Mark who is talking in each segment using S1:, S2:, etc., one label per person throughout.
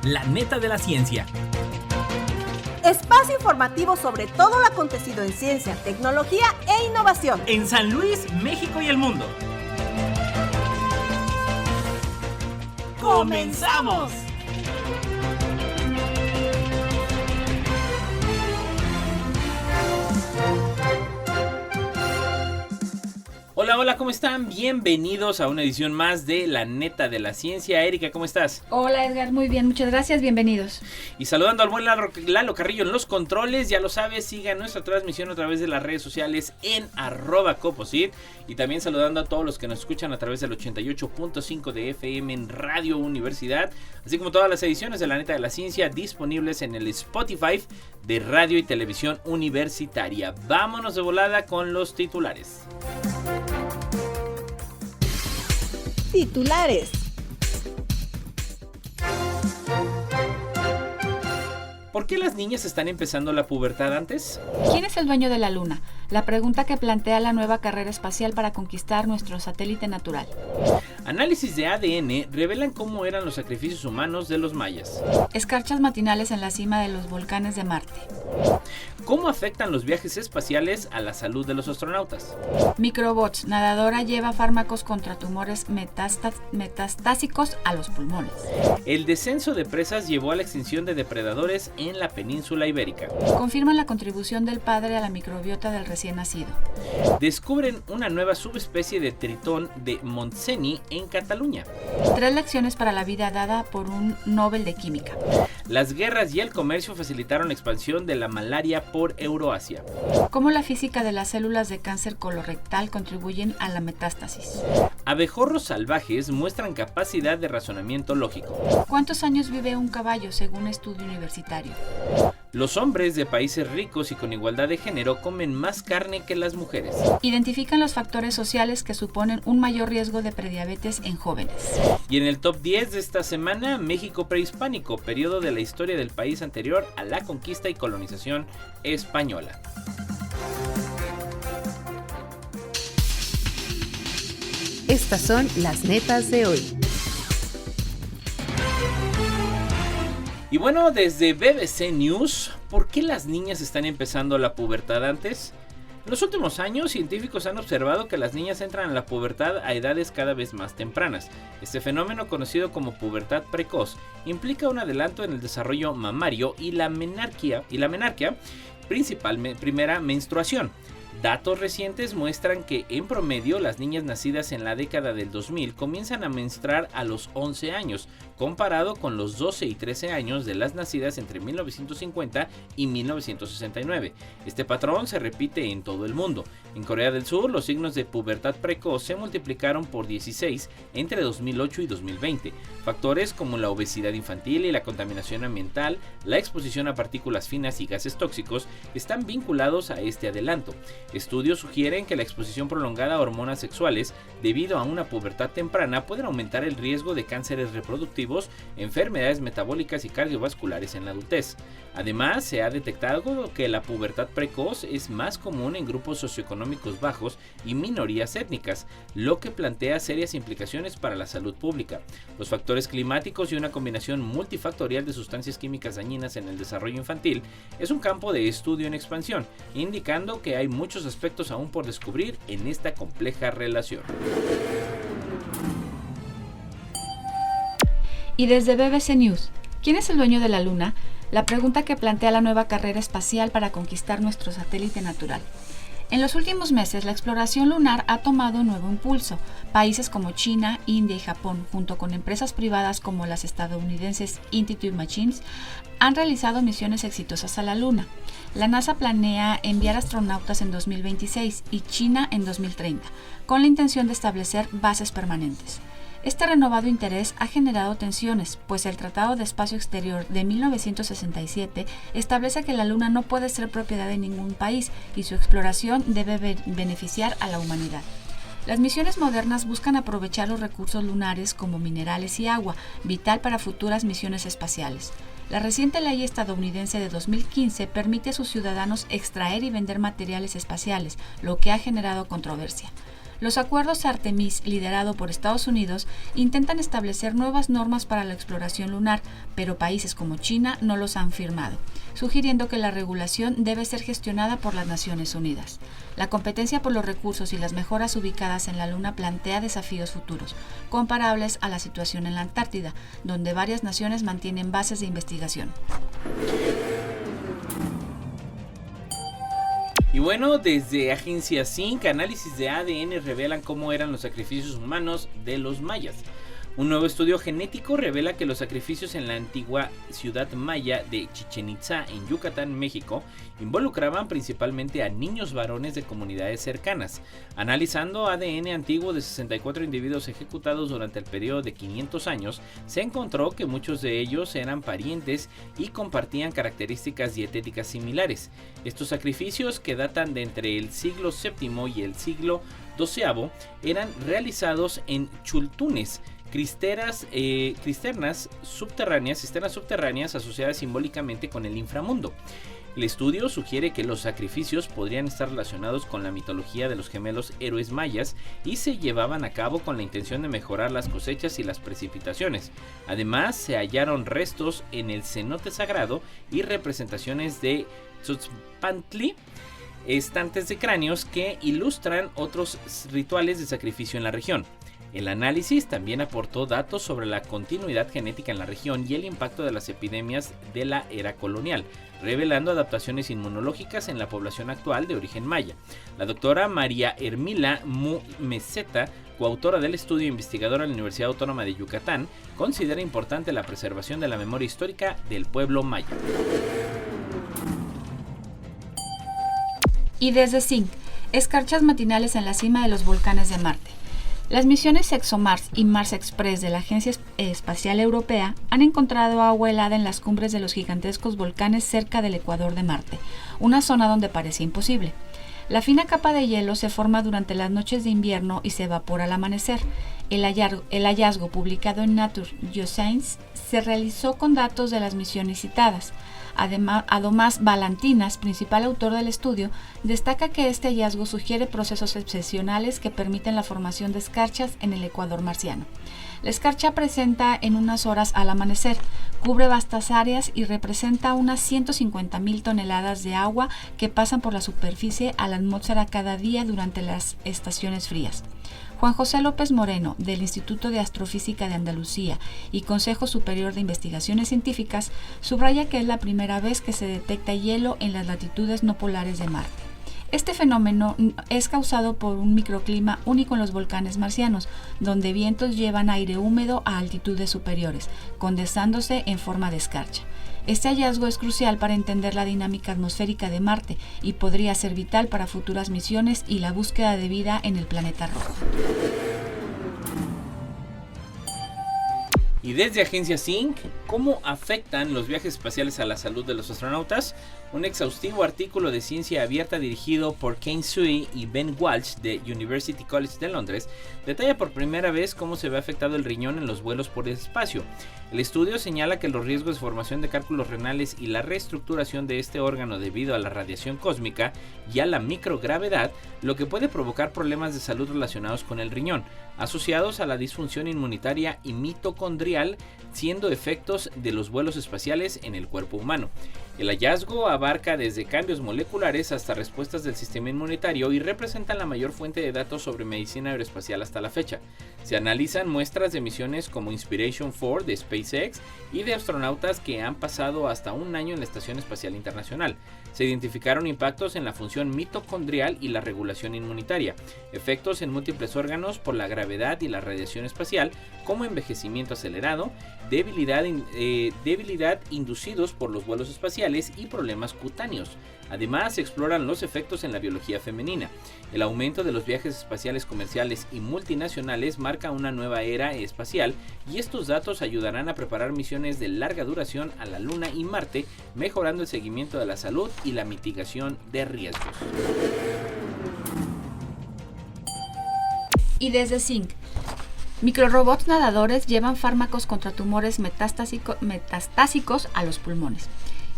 S1: La Neta de la Ciencia.
S2: Espacio informativo sobre todo lo acontecido en ciencia, tecnología e innovación.
S1: En San Luis, México y el mundo. ¡Comenzamos! Hola, ¿cómo están? Bienvenidos a una edición más de La Neta de la Ciencia. Erika, ¿cómo estás?
S3: Hola, Edgar, muy bien, muchas gracias, bienvenidos.
S1: Y saludando al buen Lalo Carrillo en los controles, ya lo sabes, sigan nuestra transmisión a través de las redes sociales en @Coposit. Y también saludando a todos los que nos escuchan a través del 88.5 de FM en Radio Universidad, así como todas las ediciones de La Neta de la Ciencia disponibles en el Spotify de Radio y Televisión Universitaria. Vámonos de volada con los titulares.
S2: Titulares.
S1: ¿Por qué las niñas están empezando la pubertad antes?
S3: ¿Quién es el dueño de la Luna? La pregunta que plantea la nueva carrera espacial para conquistar nuestro satélite natural.
S1: Análisis de ADN revelan cómo eran los sacrificios humanos de los mayas.
S3: Escarchas matinales en la cima de los volcanes de Marte.
S1: ¿Cómo afectan los viajes espaciales a la salud de los astronautas?
S3: Microbots. Nadadora lleva fármacos contra tumores metastásicos a los pulmones.
S1: El descenso de presas llevó a la extinción de depredadores en la península ibérica.
S3: Confirman la contribución del padre a la microbiota del recién nacido.
S1: Descubren una nueva subespecie de tritón de Montseny en Cataluña.
S3: 3 lecciones para la vida dada por un Nobel de Química.
S1: Las guerras y el comercio facilitaron la expansión de la malaria por Euroasia.
S3: Cómo la física de las células de cáncer colorectal contribuyen a la metástasis.
S1: Abejorros salvajes muestran capacidad de razonamiento lógico.
S3: ¿Cuántos años vive un caballo según estudio universitario?
S1: Los hombres de países ricos y con igualdad de género comen más carne que las mujeres.
S3: Identifican los factores sociales que suponen un mayor riesgo de prediabetes en jóvenes.
S1: Y en el top 10 de esta semana, México prehispánico, periodo de la historia del país anterior a la conquista y colonización española.
S4: Estas son las netas de hoy.
S1: Y bueno, desde BBC News, ¿por qué las niñas están empezando la pubertad antes? En los últimos años, científicos han observado que las niñas entran en la pubertad a edades cada vez más tempranas. Este fenómeno, conocido como pubertad precoz, implica un adelanto en el desarrollo mamario y la menarquia, primera menstruación. Datos recientes muestran que en promedio las niñas nacidas en la década del 2000 comienzan a menstruar a los 11 años, comparado con los 12 y 13 años de las nacidas entre 1950 y 1969. Este patrón se repite en todo el mundo. En Corea del Sur, los signos de pubertad precoz se multiplicaron por 16 entre 2008 y 2020. Factores como la obesidad infantil y la contaminación ambiental, la exposición a partículas finas y gases tóxicos están vinculados a este adelanto. Estudios sugieren que la exposición prolongada a hormonas sexuales debido a una pubertad temprana pueden aumentar el riesgo de cánceres reproductivos, enfermedades metabólicas y cardiovasculares en la adultez. Además, se ha detectado que la pubertad precoz es más común en grupos socioeconómicos bajos y minorías étnicas, lo que plantea serias implicaciones para la salud pública. Los factores climáticos y una combinación multifactorial de sustancias químicas dañinas en el desarrollo infantil es un campo de estudio en expansión, indicando que hay muchos aspectos aún por descubrir en esta compleja relación.
S3: Y desde BBC News, ¿quién es el dueño de la Luna? La pregunta que plantea la nueva carrera espacial para conquistar nuestro satélite natural. En los últimos meses, la exploración lunar ha tomado un nuevo impulso. Países como China, India y Japón, junto con empresas privadas como las estadounidenses Intuitive Machines, han realizado misiones exitosas a la Luna. La NASA planea enviar astronautas en 2026 y China en 2030, con la intención de establecer bases permanentes. Este renovado interés ha generado tensiones, pues el Tratado de Espacio Exterior de 1967 establece que la Luna no puede ser propiedad de ningún país y su exploración debe beneficiar a la humanidad. Las misiones modernas buscan aprovechar los recursos lunares como minerales y agua, vital para futuras misiones espaciales. La reciente ley estadounidense de 2015 permite a sus ciudadanos extraer y vender materiales espaciales, lo que ha generado controversia. Los acuerdos Artemis, liderado por Estados Unidos, intentan establecer nuevas normas para la exploración lunar, pero países como China no los han firmado, sugiriendo que la regulación debe ser gestionada por las Naciones Unidas. La competencia por los recursos y las mejoras ubicadas en la Luna plantea desafíos futuros, comparables a la situación en la Antártida, donde varias naciones mantienen bases de investigación.
S1: Y bueno, desde Agencia Zinc, análisis de ADN revelan cómo eran los sacrificios humanos de los mayas. Un nuevo estudio genético revela que los sacrificios en la antigua ciudad maya de Chichén Itzá, en Yucatán, México, involucraban principalmente a niños varones de comunidades cercanas. Analizando ADN antiguo de 64 individuos ejecutados durante el periodo de 500 años, se encontró que muchos de ellos eran parientes y compartían características dietéticas similares. Estos sacrificios, que datan de entre el siglo VII y el siglo XII, eran realizados en chultunes, cisternas subterráneas asociadas simbólicamente con el inframundo. El estudio sugiere que los sacrificios podrían estar relacionados con la mitología de los gemelos héroes mayas y se llevaban a cabo con la intención de mejorar las cosechas y las precipitaciones. Además, se hallaron restos en el cenote sagrado y representaciones de Tzotzpantli, estantes de cráneos que ilustran otros rituales de sacrificio en la región. El análisis también aportó datos sobre la continuidad genética en la región y el impacto de las epidemias de la era colonial, revelando adaptaciones inmunológicas en la población actual de origen maya. La doctora María Hermila Meseta, coautora del estudio e investigadora de la Universidad Autónoma de Yucatán, considera importante la preservación de la memoria histórica del pueblo maya.
S3: Y desde Zinc, escarchas matinales en la cima de los volcanes de Marte. Las misiones ExoMars y Mars Express de la Agencia Espacial Europea han encontrado agua helada en las cumbres de los gigantescos volcanes cerca del ecuador de Marte, una zona donde parecía imposible. La fina capa de hielo se forma durante las noches de invierno y se evapora al amanecer. El hallazgo publicado en Nature Geoscience se realizó con datos de las misiones citadas. Además, Balantinas, principal autor del estudio, destaca que este hallazgo sugiere procesos excepcionales que permiten la formación de escarchas en el ecuador marciano. La escarcha presenta en unas horas al amanecer, cubre vastas áreas y representa unas 150.000 toneladas de agua que pasan por la superficie a la atmósfera cada día durante las estaciones frías. Juan José López Moreno, del Instituto de Astrofísica de Andalucía y Consejo Superior de Investigaciones Científicas, subraya que es la primera vez que se detecta hielo en las latitudes no polares de Marte. Este fenómeno es causado por un microclima único en los volcanes marcianos, donde vientos llevan aire húmedo a altitudes superiores, condensándose en forma de escarcha. Este hallazgo es crucial para entender la dinámica atmosférica de Marte y podría ser vital para futuras misiones y la búsqueda de vida en el planeta rojo.
S1: Y desde Agencia Zinc, ¿cómo afectan los viajes espaciales a la salud de los astronautas? Un exhaustivo artículo de ciencia abierta dirigido por Kane Sui y Ben Walsh de University College de Londres detalla por primera vez cómo se ve afectado el riñón en los vuelos por el espacio. El estudio señala que los riesgos de formación de cálculos renales y la reestructuración de este órgano debido a la radiación cósmica y a la microgravedad, lo que puede provocar problemas de salud relacionados con el riñón, asociados a la disfunción inmunitaria y mitocondrial, siendo efectos de los vuelos espaciales en el cuerpo humano. El hallazgo abarca desde cambios moleculares hasta respuestas del sistema inmunitario y representan la mayor fuente de datos sobre medicina aeroespacial hasta la fecha. Se analizan muestras de misiones como Inspiration 4 de SpaceX y de astronautas que han pasado hasta un año en la Estación Espacial Internacional. Se identificaron impactos en la función mitocondrial y la regulación inmunitaria, efectos en múltiples órganos por la gravedad y la radiación espacial, como envejecimiento acelerado, debilidad inducidos por los vuelos espaciales y problemas cutáneos. Además, se exploran los efectos en la biología femenina. El aumento de los viajes espaciales comerciales y multinacionales marca una nueva era espacial y estos datos ayudarán a preparar misiones de larga duración a la Luna y Marte, mejorando el seguimiento de la salud y la mitigación de riesgos.
S3: Y desde Zinc, microrobots nadadores llevan fármacos contra tumores metastásicos a los pulmones.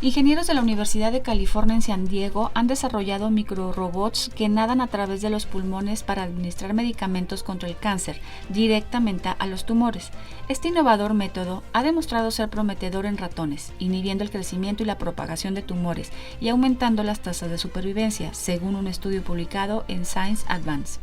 S3: Ingenieros de la Universidad de California en San Diego han desarrollado microrobots que nadan a través de los pulmones para administrar medicamentos contra el cáncer directamente a los tumores. Este innovador método ha demostrado ser prometedor en ratones, inhibiendo el crecimiento y la propagación de tumores y aumentando las tasas de supervivencia, según un estudio publicado en Science Advance.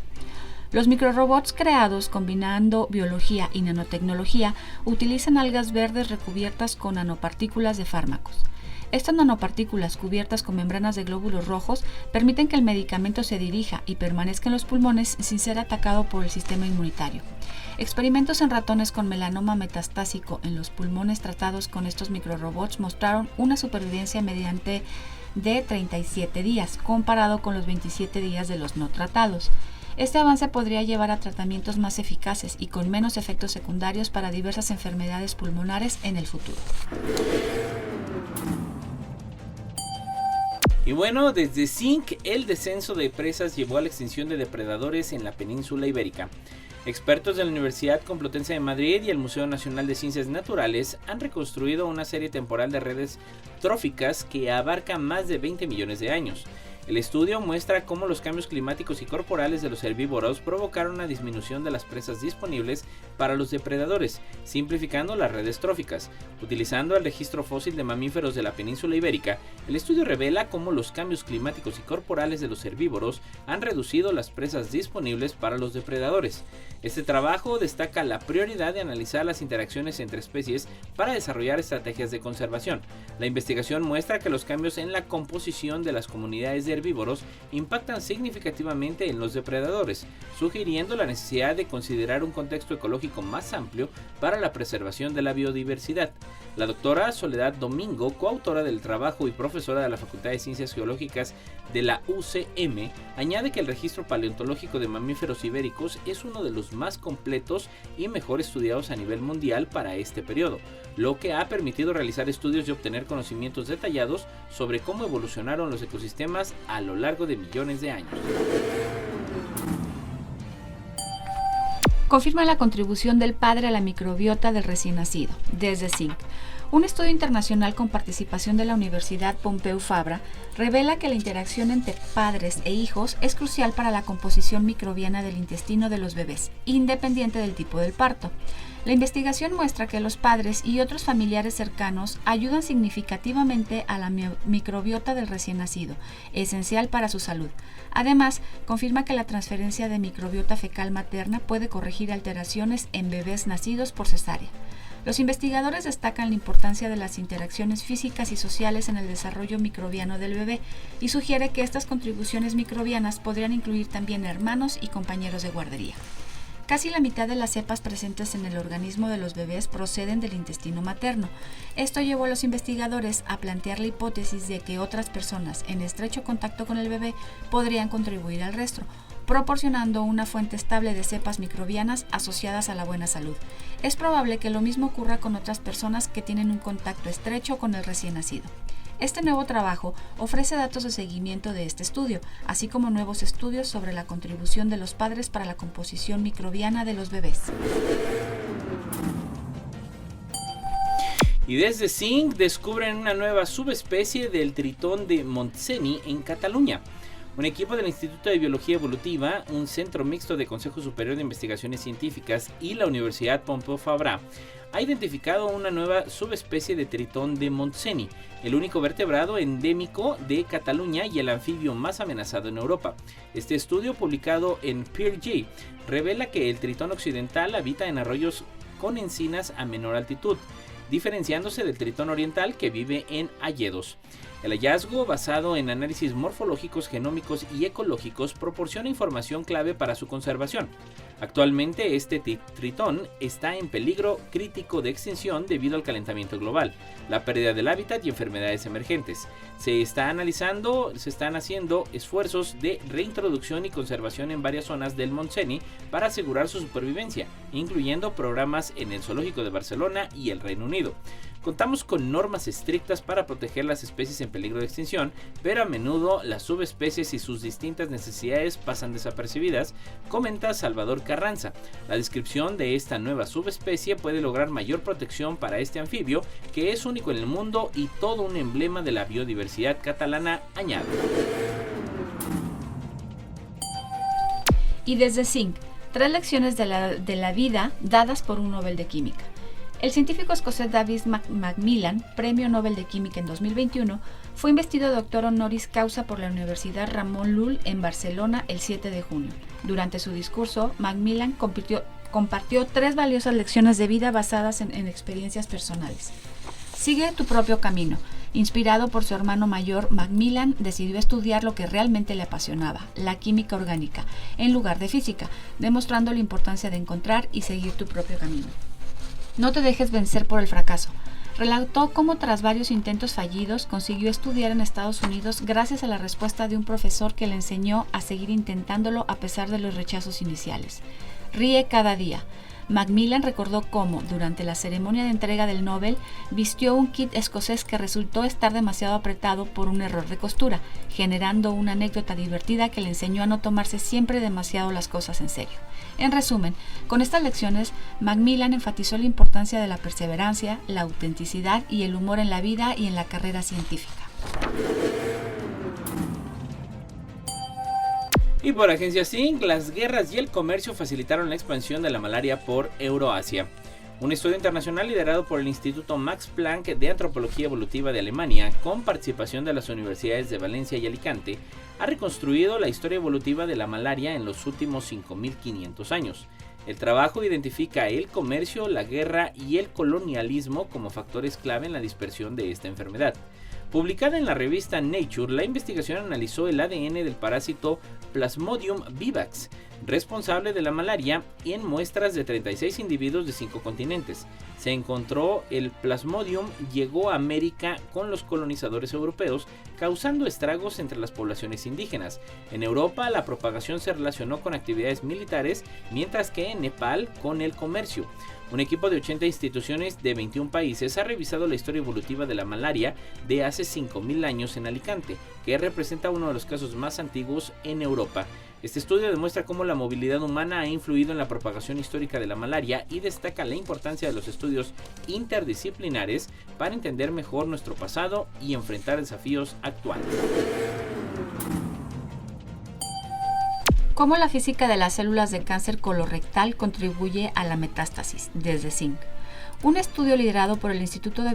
S3: Los microrobots creados combinando biología y nanotecnología utilizan algas verdes recubiertas con nanopartículas de fármacos. Estas nanopartículas cubiertas con membranas de glóbulos rojos permiten que el medicamento se dirija y permanezca en los pulmones sin ser atacado por el sistema inmunitario. Experimentos en ratones con melanoma metastásico en los pulmones tratados con estos microrobots mostraron una supervivencia mediante de 37 días, comparado con los 27 días de los no tratados. Este avance podría llevar a tratamientos más eficaces y con menos efectos secundarios para diversas enfermedades pulmonares en el futuro.
S1: Y bueno, desde Zinc, el descenso de presas llevó a la extinción de depredadores en la península ibérica. Expertos de la Universidad Complutense de Madrid y el Museo Nacional de Ciencias Naturales han reconstruido una serie temporal de redes tróficas que abarca más de 20 millones de años. El estudio muestra cómo los cambios climáticos y corporales de los herbívoros provocaron una disminución de las presas disponibles para los depredadores, simplificando las redes tróficas. Utilizando el registro fósil de mamíferos de la península ibérica, el estudio revela cómo los cambios climáticos y corporales de los herbívoros han reducido las presas disponibles para los depredadores. Este trabajo destaca la prioridad de analizar las interacciones entre especies para desarrollar estrategias de conservación. La investigación muestra que los cambios en la composición de las comunidades de herbívoros impactan significativamente en los depredadores, sugiriendo la necesidad de considerar un contexto ecológico más amplio para la preservación de la biodiversidad. La doctora Soledad Domingo, coautora del trabajo y profesora de la Facultad de Ciencias Geológicas de la UCM, añade que el registro paleontológico de mamíferos ibéricos es uno de los más completos y mejor estudiados a nivel mundial para este periodo, lo que ha permitido realizar estudios y obtener conocimientos detallados sobre cómo evolucionaron los ecosistemas a lo largo de millones de años.
S3: Confirma la contribución del padre a la microbiota del recién nacido, desde Zinc. Un estudio internacional con participación de la Universidad Pompeu Fabra revela que la interacción entre padres e hijos es crucial para la composición microbiana del intestino de los bebés, independiente del tipo del parto. La investigación muestra que los padres y otros familiares cercanos ayudan significativamente a la microbiota del recién nacido, esencial para su salud. Además, confirma que la transferencia de microbiota fecal materna puede corregir alteraciones en bebés nacidos por cesárea. Los investigadores destacan la importancia de las interacciones físicas y sociales en el desarrollo microbiano del bebé y sugiere que estas contribuciones microbianas podrían incluir también hermanos y compañeros de guardería. Casi la mitad de las cepas presentes en el organismo de los bebés proceden del intestino materno. Esto llevó a los investigadores a plantear la hipótesis de que otras personas en estrecho contacto con el bebé podrían contribuir al resto, proporcionando una fuente estable de cepas microbianas asociadas a la buena salud. Es probable que lo mismo ocurra con otras personas que tienen un contacto estrecho con el recién nacido. Este nuevo trabajo ofrece datos de seguimiento de este estudio, así como nuevos estudios sobre la contribución de los padres para la composición microbiana de los bebés.
S1: Y desde Zinc descubren una nueva subespecie del tritón de Montseny en Cataluña. Un equipo del Instituto de Biología Evolutiva, un centro mixto de Consejo Superior de Investigaciones Científicas y la Universidad Pompeu Fabra ha identificado una nueva subespecie de tritón de Montseny, el único vertebrado endémico de Cataluña y el anfibio más amenazado en Europa. Este estudio, publicado en PeerJ, revela que el tritón occidental habita en arroyos con encinas a menor altitud, diferenciándose del tritón oriental que vive en hayedos. El hallazgo, basado en análisis morfológicos, genómicos y ecológicos, proporciona información clave para su conservación. Actualmente, este tritón está en peligro crítico de extinción debido al calentamiento global, la pérdida del hábitat y enfermedades emergentes. Se están haciendo esfuerzos de reintroducción y conservación en varias zonas del Montseny para asegurar su supervivencia, incluyendo programas en el Zoológico de Barcelona y el Reino Unido. Contamos con normas estrictas para proteger las especies en peligro de extinción, pero a menudo las subespecies y sus distintas necesidades pasan desapercibidas, comenta Salvador Carranza. La descripción de esta nueva subespecie puede lograr mayor protección para este anfibio, que es único en el mundo y todo un emblema de la biodiversidad catalana, añade.
S3: Y desde Zinc, 3 lecciones de la vida dadas por un Nobel de Química. El científico escocés David Macmillan, Premio Nobel de Química en 2021, fue investido doctor honoris causa por la Universidad Ramon Llull en Barcelona el 7 de junio. Durante su discurso, Macmillan compartió 3 valiosas lecciones de vida basadas en experiencias personales. Sigue tu propio camino. Inspirado por su hermano mayor, Macmillan decidió estudiar lo que realmente le apasionaba, la química orgánica, en lugar de física, demostrando la importancia de encontrar y seguir tu propio camino. No te dejes vencer por el fracaso. Relató cómo tras varios intentos fallidos consiguió estudiar en Estados Unidos gracias a la respuesta de un profesor que le enseñó a seguir intentándolo a pesar de los rechazos iniciales. Ríe cada día. Macmillan recordó cómo, durante la ceremonia de entrega del Nobel, vistió un kit escocés que resultó estar demasiado apretado por un error de costura, generando una anécdota divertida que le enseñó a no tomarse siempre demasiado las cosas en serio. En resumen, con estas lecciones, Macmillan enfatizó la importancia de la perseverancia, la autenticidad y el humor en la vida y en la carrera científica.
S1: Y por Agencia Zinc, las guerras y el comercio facilitaron la expansión de la malaria por Euroasia. Un estudio internacional liderado por el Instituto Max Planck de Antropología Evolutiva de Alemania, con participación de las universidades de Valencia y Alicante, ha reconstruido la historia evolutiva de la malaria en los últimos 5.500 años. El trabajo identifica el comercio, la guerra y el colonialismo como factores clave en la dispersión de esta enfermedad. Publicada en la revista Nature, la investigación analizó el ADN del parásito Plasmodium vivax, responsable de la malaria, en muestras de 36 individuos de 5 continentes. Se encontró el Plasmodium llegó a América con los colonizadores europeos, causando estragos entre las poblaciones indígenas. En Europa, la propagación se relacionó con actividades militares, mientras que en Nepal con el comercio. Un equipo de 80 instituciones de 21 países ha revisado la historia evolutiva de la malaria de hace 5.000 años en Alicante, que representa uno de los casos más antiguos en Europa. Este estudio demuestra cómo la movilidad humana ha influido en la propagación histórica de la malaria y destaca la importancia de los estudios interdisciplinares para entender mejor nuestro pasado y enfrentar desafíos actuales.
S3: ¿Cómo la física de las células de cáncer colorectal contribuye a la metástasis? Desde Zinc. Un estudio liderado por el Instituto de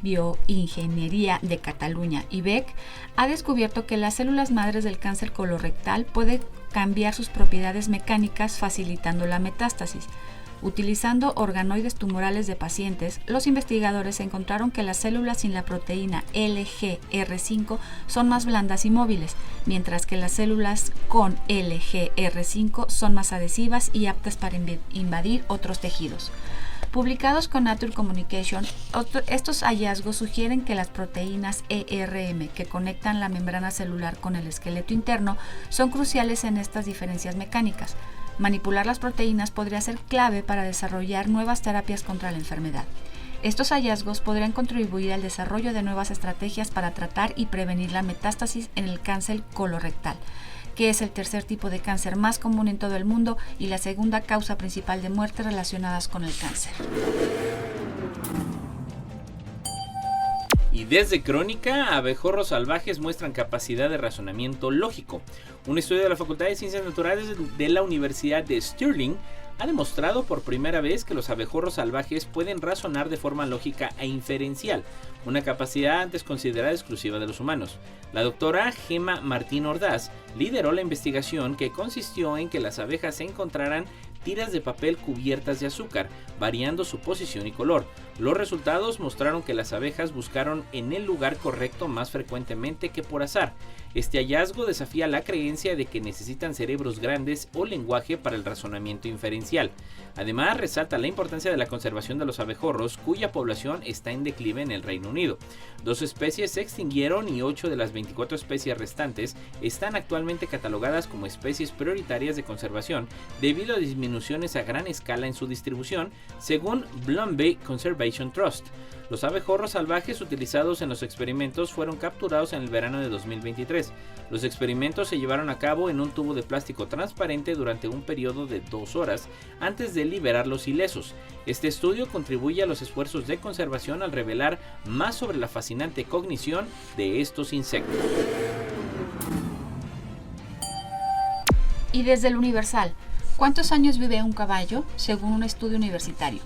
S3: Bioingeniería de Cataluña, IBEC, ha descubierto que las células madres del cáncer colorectal pueden cambiar sus propiedades mecánicas facilitando la metástasis. Utilizando organoides tumorales de pacientes, los investigadores encontraron que las células sin la proteína LGR5 son más blandas y móviles, mientras que las células con LGR5 son más adhesivas y aptas para invadir otros tejidos. Publicados con Nature Communication, estos hallazgos sugieren que las proteínas ERM que conectan la membrana celular con el esqueleto interno son cruciales en estas diferencias mecánicas. Manipular las proteínas podría ser clave para desarrollar nuevas terapias contra la enfermedad. Estos hallazgos podrían contribuir al desarrollo de nuevas estrategias para tratar y prevenir la metástasis en el cáncer colorectal, que es el tercer tipo de cáncer más común en todo el mundo y la segunda causa principal de muerte relacionadas con el cáncer.
S1: Y desde Crónica, abejorros salvajes muestran capacidad de razonamiento lógico. Un estudio de la Facultad de Ciencias Naturales de la Universidad de Stirling ha demostrado por primera vez que los abejorros salvajes pueden razonar de forma lógica e inferencial, una capacidad antes considerada exclusiva de los humanos. La doctora Gemma Martín Ordaz lideró la investigación, que consistió en que las abejas encontraran tiras de papel cubiertas de azúcar, variando su posición y color. Los resultados mostraron que las abejas buscaron en el lugar correcto más frecuentemente que por azar. Este hallazgo desafía la creencia de que necesitan cerebros grandes o lenguaje para el razonamiento inferencial. Además, resalta la importancia de la conservación de los abejorros, cuya población está en declive en el Reino Unido. 2 especies se extinguieron y 8 de las 24 especies restantes están actualmente catalogadas como especies prioritarias de conservación debido a disminuciones a gran escala en su distribución, según Bloomsbury Conservation Trust. Los abejorros salvajes utilizados en los experimentos fueron capturados en el verano de 2023. Los experimentos se llevaron a cabo en un tubo de plástico transparente durante un periodo de 2 horas antes de liberarlos ilesos. Este estudio contribuye a los esfuerzos de conservación al revelar más sobre la fascinante cognición de estos insectos.
S3: Y desde el Universal, ¿cuántos años vive un caballo? Según un estudio universitario.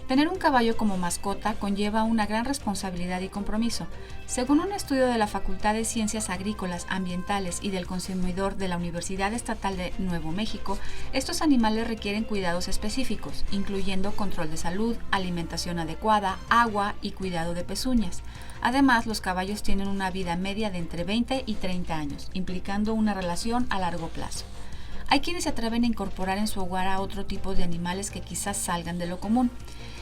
S3: Tener un caballo como mascota conlleva una gran responsabilidad y compromiso. Según un estudio de la Facultad de Ciencias Agrícolas, Ambientales y del Consumidor de la Universidad Estatal de Nuevo México, estos animales requieren cuidados específicos, incluyendo control de salud, alimentación adecuada, agua y cuidado de pezuñas. Además, los caballos tienen una vida media de entre 20 y 30 años, implicando una relación a largo plazo. Hay quienes se atreven a incorporar en su hogar a otro tipo de animales que quizás salgan de lo común.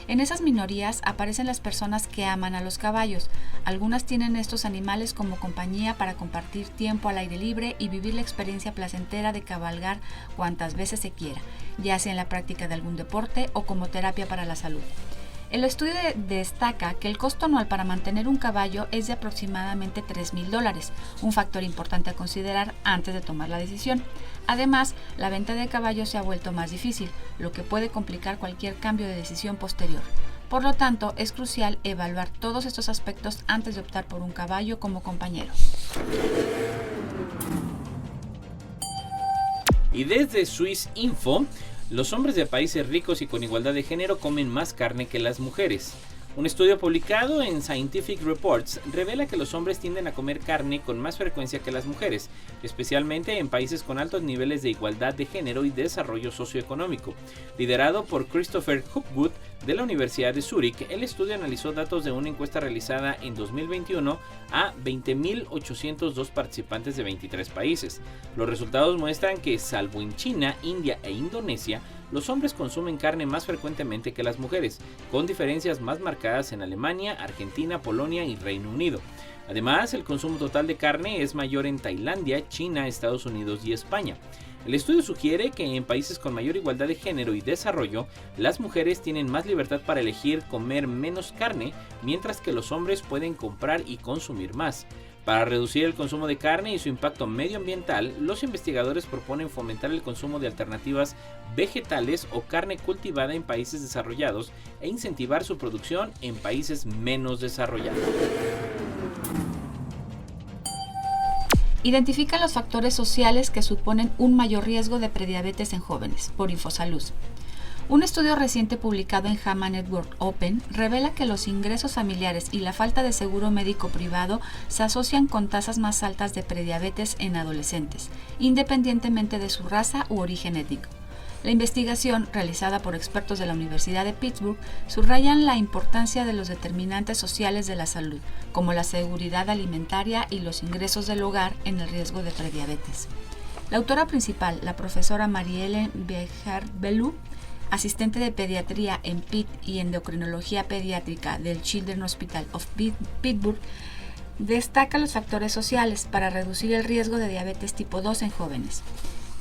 S3: En esas minorías aparecen las personas que aman a los caballos. Algunas tienen estos animales como compañía para compartir tiempo al aire libre y vivir la experiencia placentera de cabalgar cuantas veces se quiera, ya sea en la práctica de algún deporte o como terapia para la salud. El estudio destaca que el costo anual para mantener un caballo es de aproximadamente $3,000, un factor importante a considerar antes de tomar la decisión. Además, la venta de caballos se ha vuelto más difícil, lo que puede complicar cualquier cambio de decisión posterior. Por lo tanto, es crucial evaluar todos estos aspectos antes de optar por un caballo como compañero.
S1: Y desde Swiss Info, los hombres de países ricos y con igualdad de género comen más carne que las mujeres. Un estudio publicado en Scientific Reports revela que los hombres tienden a comer carne con más frecuencia que las mujeres, especialmente en países con altos niveles de igualdad de género y desarrollo socioeconómico. Liderado por Christopher Hopwood de la Universidad de Zúrich, el estudio analizó datos de una encuesta realizada en 2021 a 20.802 participantes de 23 países. Los resultados muestran que, salvo en China, India e Indonesia, los hombres consumen carne más frecuentemente que las mujeres, con diferencias más marcadas en Alemania, Argentina, Polonia y Reino Unido. Además, el consumo total de carne es mayor en Tailandia, China, Estados Unidos y España. El estudio sugiere que en países con mayor igualdad de género y desarrollo, las mujeres tienen más libertad para elegir comer menos carne, mientras que los hombres pueden comprar y consumir más. Para reducir el consumo de carne y su impacto medioambiental, los investigadores proponen fomentar el consumo de alternativas vegetales o carne cultivada en países desarrollados e incentivar su producción en países menos desarrollados.
S3: Identifica los factores sociales que suponen un mayor riesgo de prediabetes en jóvenes, por Infosalud. Un estudio reciente publicado en JAMA Network Open revela que los ingresos familiares y la falta de seguro médico privado se asocian con tasas más altas de prediabetes en adolescentes, independientemente de su raza u origen étnico. La investigación, realizada por expertos de la Universidad de Pittsburgh, subrayan la importancia de los determinantes sociales de la salud, como la seguridad alimentaria y los ingresos del hogar en el riesgo de prediabetes. La autora principal, la profesora Marie-Hélène Béjar-Bellew, asistente de pediatría en Pitt y endocrinología pediátrica del Children's Hospital of Pittsburgh, destaca los factores sociales para reducir el riesgo de diabetes tipo 2 en jóvenes.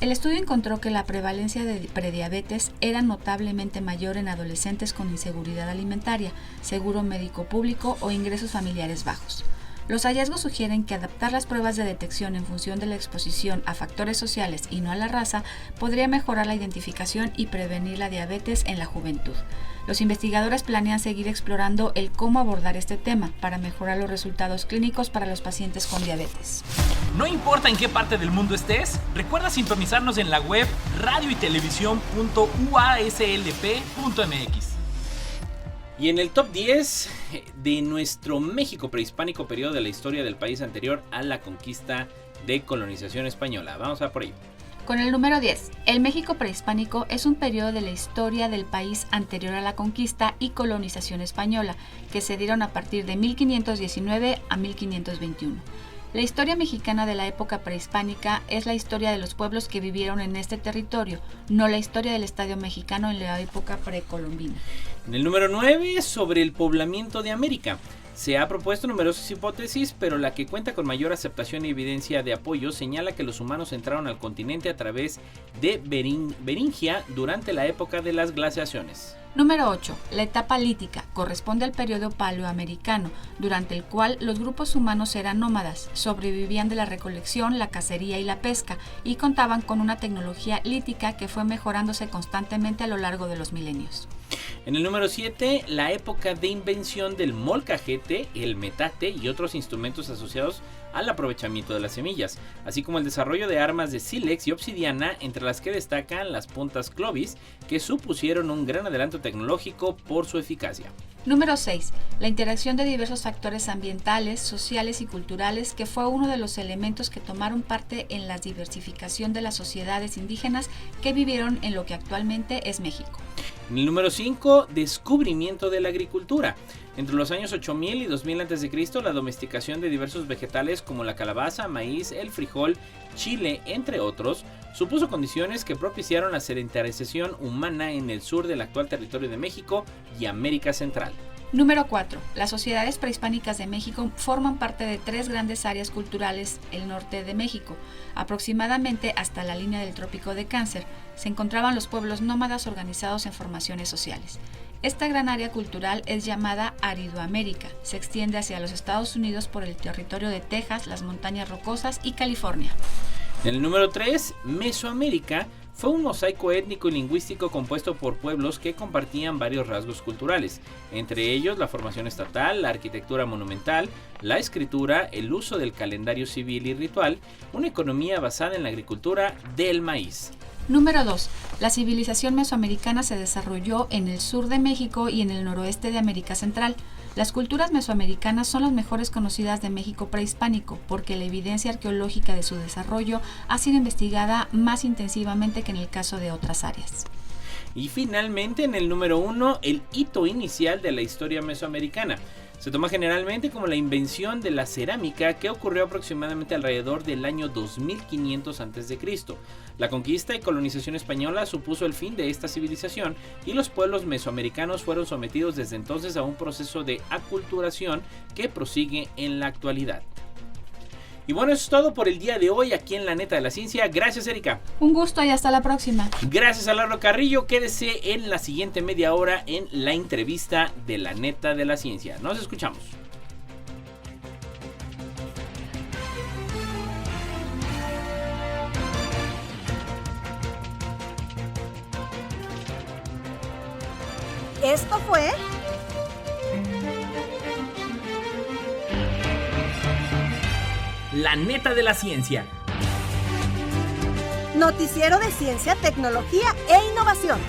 S3: El estudio encontró que la prevalencia de prediabetes era notablemente mayor en adolescentes con inseguridad alimentaria, seguro médico público o ingresos familiares bajos. Los hallazgos sugieren que adaptar las pruebas de detección en función de la exposición a factores sociales y no a la raza podría mejorar la identificación y prevenir la diabetes en la juventud. Los investigadores planean seguir explorando el cómo abordar este tema para mejorar los resultados clínicos para los pacientes con diabetes.
S5: No importa en qué parte del mundo estés, recuerda sintonizarnos en la web radioytelevisión.uaslp.mx.
S1: Y en el top 10 de nuestro México prehispánico, periodo de la historia del país anterior a la conquista de colonización española. Vamos a por ello.
S3: Con el número 10, el México prehispánico es un periodo de la historia del país anterior a la conquista y colonización española, que se dieron a partir de 1519 a 1521. La historia mexicana de la época prehispánica es la historia de los pueblos que vivieron en este territorio, no la historia del Estado mexicano en la época precolombina.
S1: En el número 9, sobre el poblamiento de América. Se ha propuesto numerosas hipótesis, pero la que cuenta con mayor aceptación y evidencia de apoyo señala que los humanos entraron al continente a través de Beringia durante la época de las glaciaciones.
S3: Número 8. La etapa lítica corresponde al periodo paleoamericano, durante el cual los grupos humanos eran nómadas, sobrevivían de la recolección, la cacería y la pesca, y contaban con una tecnología lítica que fue mejorándose constantemente a lo largo de los milenios.
S1: En el número 7, la época de invención del molcajete, el metate y otros instrumentos asociados al aprovechamiento de las semillas, así como el desarrollo de armas de sílex y obsidiana, entre las que destacan las puntas Clovis, que supusieron un gran adelanto tecnológico por su eficacia.
S3: Número 6. La interacción de diversos factores ambientales, sociales y culturales, que fue uno de los elementos que tomaron parte en la diversificación de las sociedades indígenas que vivieron en lo que actualmente es México.
S1: En el número 5, descubrimiento de la agricultura. Entre los años 8000 y 2000 a.C., la domesticación de diversos vegetales como la calabaza, maíz, el frijol, chile, entre otros, supuso condiciones que propiciaron la sedentarización humana en el sur del actual territorio de México y América Central.
S3: Número 4. Las sociedades prehispánicas de México forman parte de 3 grandes áreas culturales el norte de México. Aproximadamente hasta la línea del Trópico de Cáncer se encontraban los pueblos nómadas organizados en formaciones sociales. Esta gran área cultural es llamada Aridoamérica. Se extiende hacia los Estados Unidos por el territorio de Texas, las montañas rocosas y California.
S1: En el número 3, Mesoamérica fue un mosaico étnico y lingüístico compuesto por pueblos que compartían varios rasgos culturales, entre ellos la formación estatal, la arquitectura monumental, la escritura, el uso del calendario civil y ritual, una economía basada en la agricultura del maíz.
S3: Número 2. La civilización mesoamericana se desarrolló en el sur de México y en el noroeste de América Central. Las culturas mesoamericanas son las mejores conocidas de México prehispánico, porque la evidencia arqueológica de su desarrollo ha sido investigada más intensivamente que en el caso de otras áreas.
S1: Y finalmente, en el número 1, el hito inicial de la historia mesoamericana. Se toma generalmente como la invención de la cerámica, que ocurrió aproximadamente alrededor del año 2500 a.C. La conquista y colonización española supuso el fin de esta civilización y los pueblos mesoamericanos fueron sometidos desde entonces a un proceso de aculturación que prosigue en la actualidad. Y bueno, eso es todo por el día de hoy aquí en La Neta de la Ciencia. Gracias, Erika.
S3: Un gusto y hasta la próxima.
S1: Gracias a Lalo Carrillo. Quédese en la siguiente media hora en la entrevista de La Neta de la Ciencia. Nos escuchamos.
S2: Esto fue
S5: La Neta de la Ciencia.
S2: Noticiero de Ciencia, Tecnología e Innovación.